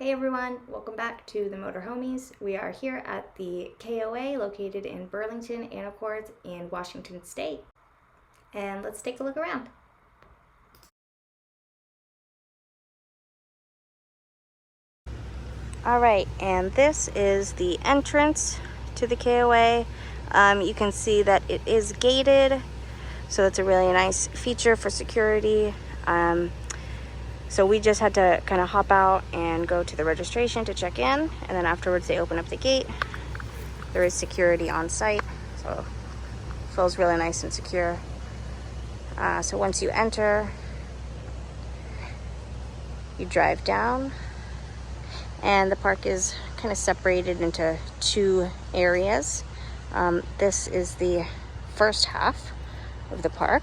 Hey everyone, welcome back to the Motor Homies. We are here at the KOA located in Burlington, Anacortes in Washington State. And let's take a look around. Alright, and this is the entrance to the KOA. You can see that it is gated, so it's a really nice feature for security. So we just had to kind of hop out and go to the registration to check in, and then afterwards they open up the gate. There is security on site, so it feels really nice and secure. So once you enter, you drive down, and the park is kind of separated into two areas. This is the first half of the park.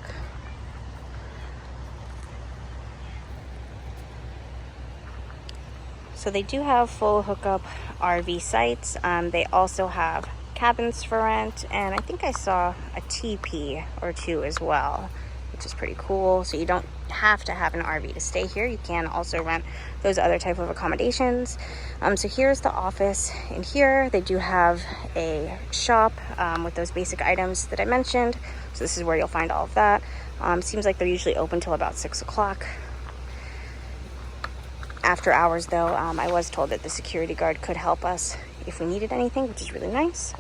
So they do have full hookup RV sites. They also have cabins for rent, and I think I saw a teepee or two as well, which is pretty cool. So you don't have to have an RV to stay here. You can also rent those other type of accommodations. So here's the office. In here they do have a shop with those basic items that I mentioned. So this is where you'll find all of that. Seems like they're usually open till about 6 o'clock. After hours though, I was told that the security guard could help us if we needed anything, which is really nice.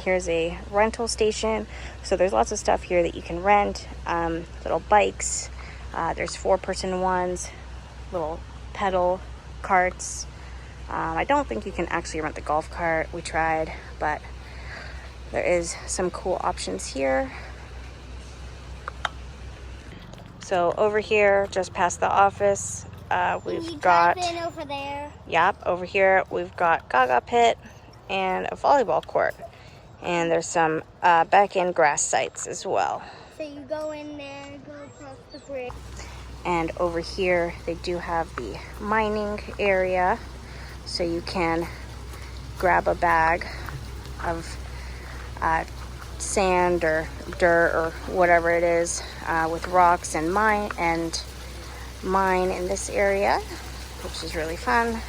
Here's a rental station. So there's lots of stuff here that you can rent. Little bikes, there's 4-person ones, little pedal carts. I don't think you can actually rent the golf cart. We tried, but there is some cool options here. So over here, just past the office, we've got in over there. Yep, over here we've got Gaga Pit and a volleyball court, and there's some back-end grass sites as well. So you go in there, go across the bridge. And over here they do have the mining area, so you can grab a bag of sand or dirt or whatever it is with rocks and mine in this area, which is really fun.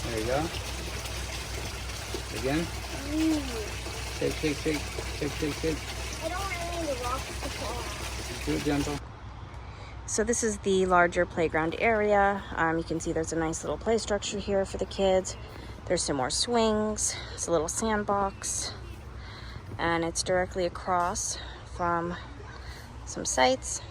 There you go. Again. Shake, shake, shake, shake, shake, shake. I don't really need the rocks to fall. Do it gentle. So this is the larger playground area. You can see there's a nice little play structure here for the kids. There's some more swings. It's a little sandbox. And it's directly across from some sites.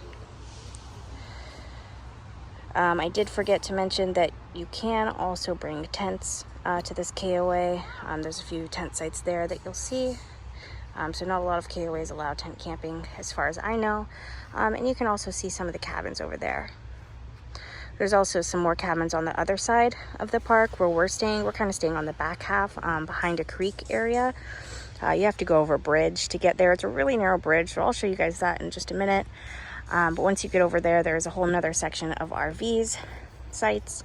I did forget to mention that you can also bring tents to this KOA. There's a few tent sites there that you'll see. So not a lot of KOAs allow tent camping as far as I know. And you can also see some of the cabins over there. There's also some more cabins on the other side of the park where we're staying. We're kind of staying on the back half behind a creek area. You have to go over a bridge to get there. It's a really narrow bridge, so I'll show you guys that in just a minute. But once you get over there, there's a whole nother section of RVs, sites,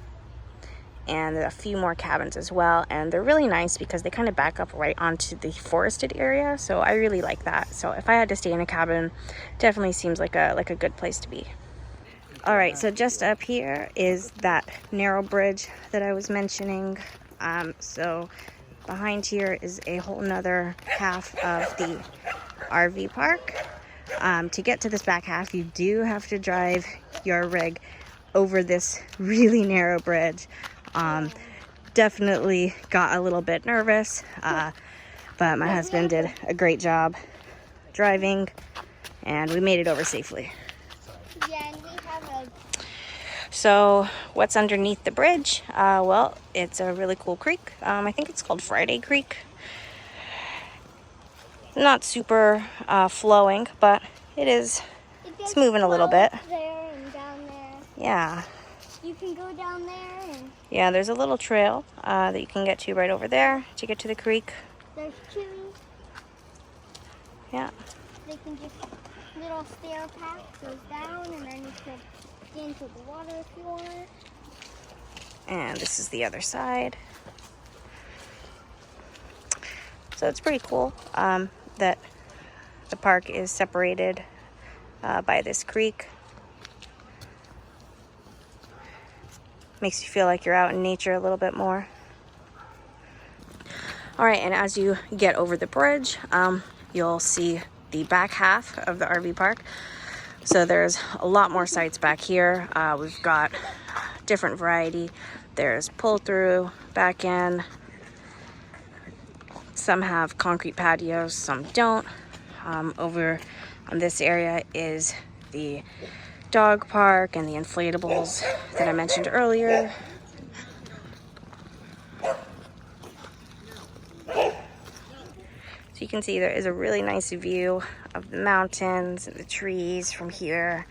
and a few more cabins as well. And they're really nice because they kind of back up right onto the forested area. So I really like that. So if I had to stay in a cabin, definitely seems like a good place to be. All right, so just up here is that narrow bridge that I was mentioning. So behind here is a whole nother half of the RV park. To get to this back half, you do have to drive your rig over this really narrow bridge. Definitely got a little bit nervous, but my husband did a great job driving, and we made it over safely. Yeah, and we have a... So what's underneath the bridge? Well, it's a really cool creek. I think it's called Friday Creek. Not super flowing, but it's moving a little bit. There and down there. Yeah. You can go down there and... Yeah, there's a little trail that you can get to right over there to get to the creek. There's two. Yeah. They can just... Little stair path goes down, and then you can get into the water if you want. And this is the other side. So it's pretty cool that the park is separated by this creek. Makes you feel like you're out in nature a little bit more. All right, and as you get over the bridge, you'll see the back half of the RV park. So there's a lot more sites back here. We've got different variety. There's pull through, back in. Some have concrete patios, some don't. Over on this area is the dog park and the inflatables that I mentioned earlier. So you can see there is a really nice view of the mountains and the trees from here.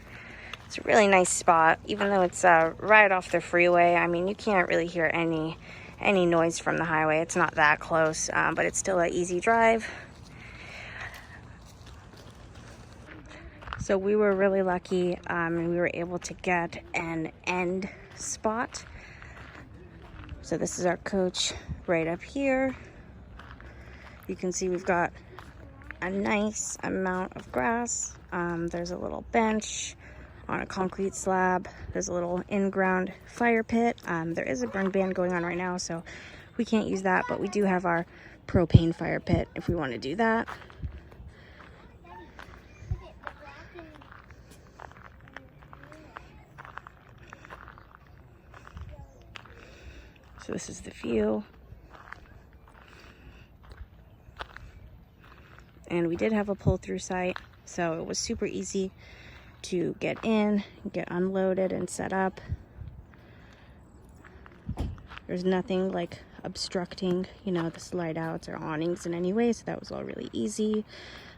It's a really nice spot, even though it's right off the freeway. I mean, you can't really hear any noise from the highway. It's not that close, but it's still an easy drive. So we were really lucky, and we were able to get an end spot. So this is our coach right up here. You can see we've got a nice amount of grass. There's a little bench on a concrete slab. There's a little in-ground fire pit. There is a burn ban going on right now, so we can't use that, but we do have our propane fire pit if we want to do that. So this is the view. And we did have a pull-through site, so it was super easy to get in, get unloaded, and set up. There's nothing like obstructing, you know, the slide outs or awnings in any way, so that was all really easy.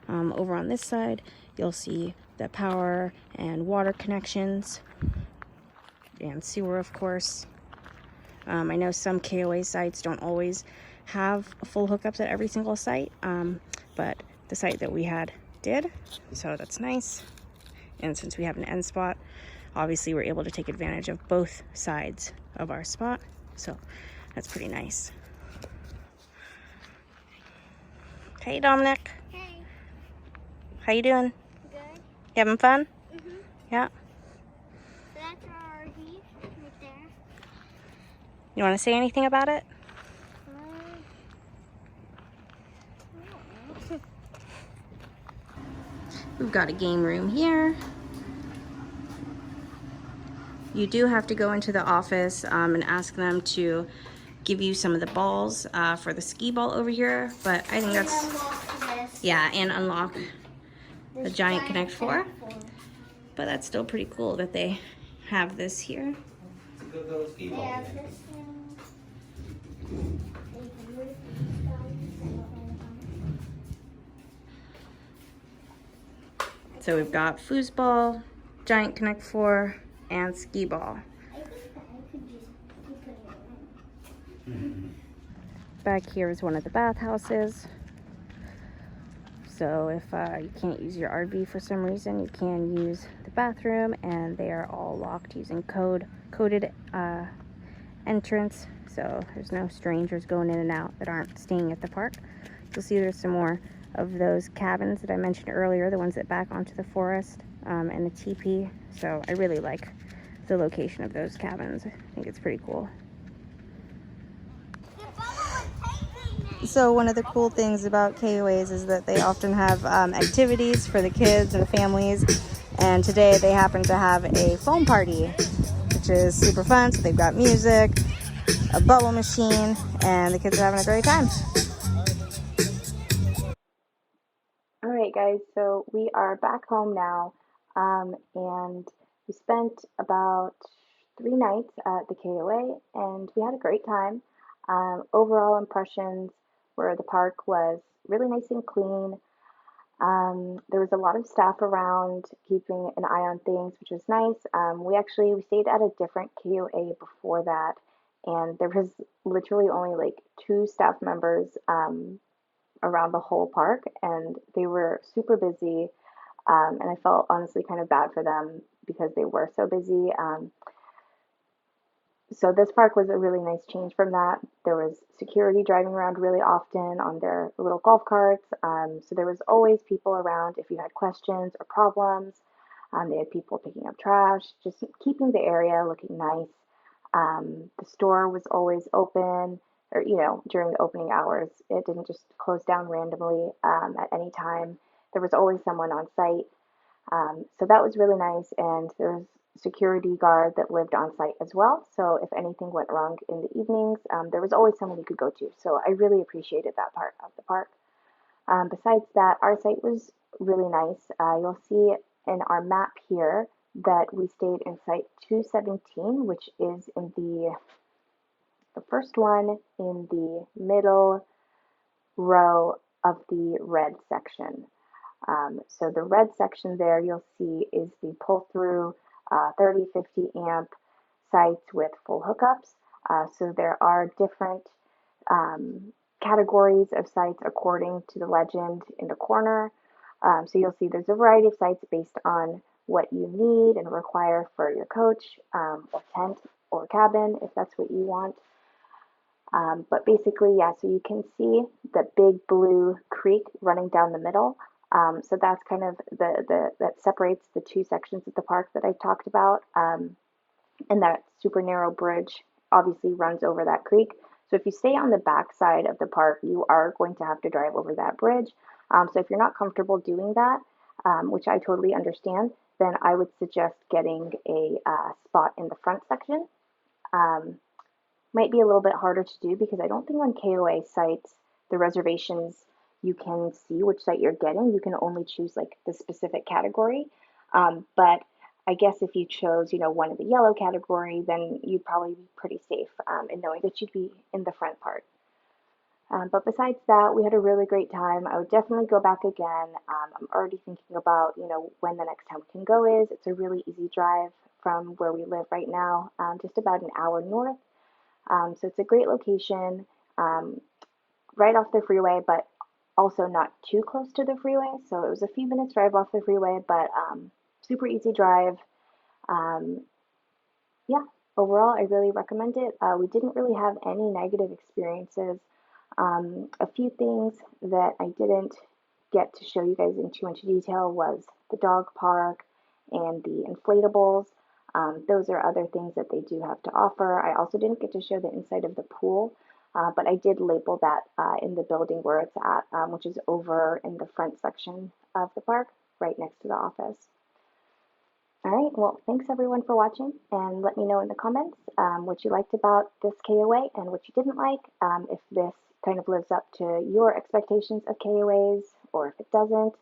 Over on this side, you'll see the power and water connections, and sewer, of course. I know some KOA sites don't always have full hookups at every single site, but the site that we had did, so that's nice. And since we have an end spot, obviously we're able to take advantage of both sides of our spot, so that's pretty nice. Hey Dominic. Hey. How you doing? Good. You having fun? Mm-hmm. Yeah. So that's our RV right there. You want to say anything about it? I don't know. We've got a game room here. You do have to go into the office and ask them to give you some of the balls for the skee ball over here, but I think that's, yeah, and unlock the Giant Connect 4. But that's still pretty cool that they have this here. It's a good little skee ball. Yeah, this one. So we've got foosball, Giant Connect 4, and skee ball. I think that I could just put it in. Back here is one of the bathhouses. So if you can't use your RV for some reason, you can use the bathroom, and they are all locked using coded entrance. So there's no strangers going in and out that aren't staying at the park. You'll see there's some more of those cabins that I mentioned earlier, the ones that back onto the forest, and a teepee. So I really like the location of those cabins. I think it's pretty cool. So one of the cool things about KOAs is that they often have activities for the kids and the families, and today they happen to have a foam party, which is super fun. So they've got music, a bubble machine, and the kids are having a great time. All right, guys, so we are back home now, and we spent about 3 nights at the KOA, and we had a great time. Overall impressions were the park was really nice and clean. There was a lot of staff around keeping an eye on things, which was nice. We stayed at a different KOA before that, and there was literally only like 2 staff members around the whole park, and they were super busy. And I felt honestly kind of bad for them because they were so busy. So this park was a really nice change from that. There was security driving around really often on their little golf carts. So there was always people around if you had questions or problems. They had people picking up trash, just keeping the area looking nice. The store was always open, or during the opening hours. It didn't just close down randomly at any time. There was always someone on site. So that was really nice, and there was security guard that lived on site as well. So if anything went wrong in the evenings, there was always someone you could go to. So I really appreciated that part of the park. Besides that, our site was really nice. You'll see in our map here that we stayed in site 217, which is in the first one in the middle row of the red section. So the red section there you'll see is the pull-through 30, 50 amp sites with full hookups. So there are different um, categories of sites according to the legend in the corner. So you'll see there's a variety of sites based on what you need and require for your coach or tent or cabin if that's what you want. But basically, yeah, so you can see the big blue creek running down the middle. So that's kind of that separates the two sections of the park that I talked about. And that super narrow bridge obviously runs over that creek. So if you stay on the back side of the park, you are going to have to drive over that bridge. So if you're not comfortable doing that, which I totally understand, then I would suggest getting a spot in the front section. Um, might be a little bit harder to do because I don't think on KOA sites, the reservations, you can see which site you're getting. You can only choose like the specific category. But I guess if you chose, one of the yellow category, then you'd probably be pretty safe in knowing that you'd be in the front part. But besides that, we had a really great time. I would definitely go back again. I'm already thinking about, when the next time we can go is. It's a really easy drive from where we live right now, just about an hour north. So it's a great location, right off the freeway, but also not too close to the freeway. So it was a few minutes drive off the freeway, but super easy drive. Um, yeah, overall, I really recommend it. We didn't really have any negative experiences. A few things that I didn't get to show you guys in too much detail was the dog park and the inflatables. Those are other things that they do have to offer. I also didn't get to show the inside of the pool, but I did label that in the building where it's at, which is over in the front section of the park, right next to the office. All right, well, thanks everyone for watching, and let me know in the comments what you liked about this KOA and what you didn't like, if this kind of lives up to your expectations of KOAs or if it doesn't.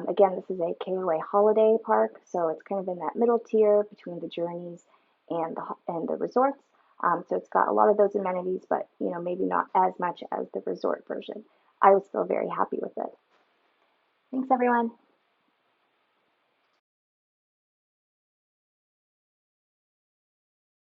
Again, this is a KOA holiday park, so it's kind of in that middle tier between the journeys and the resorts. So it's got a lot of those amenities, but maybe not as much as the resort version. I was still very happy with it. Thanks everyone.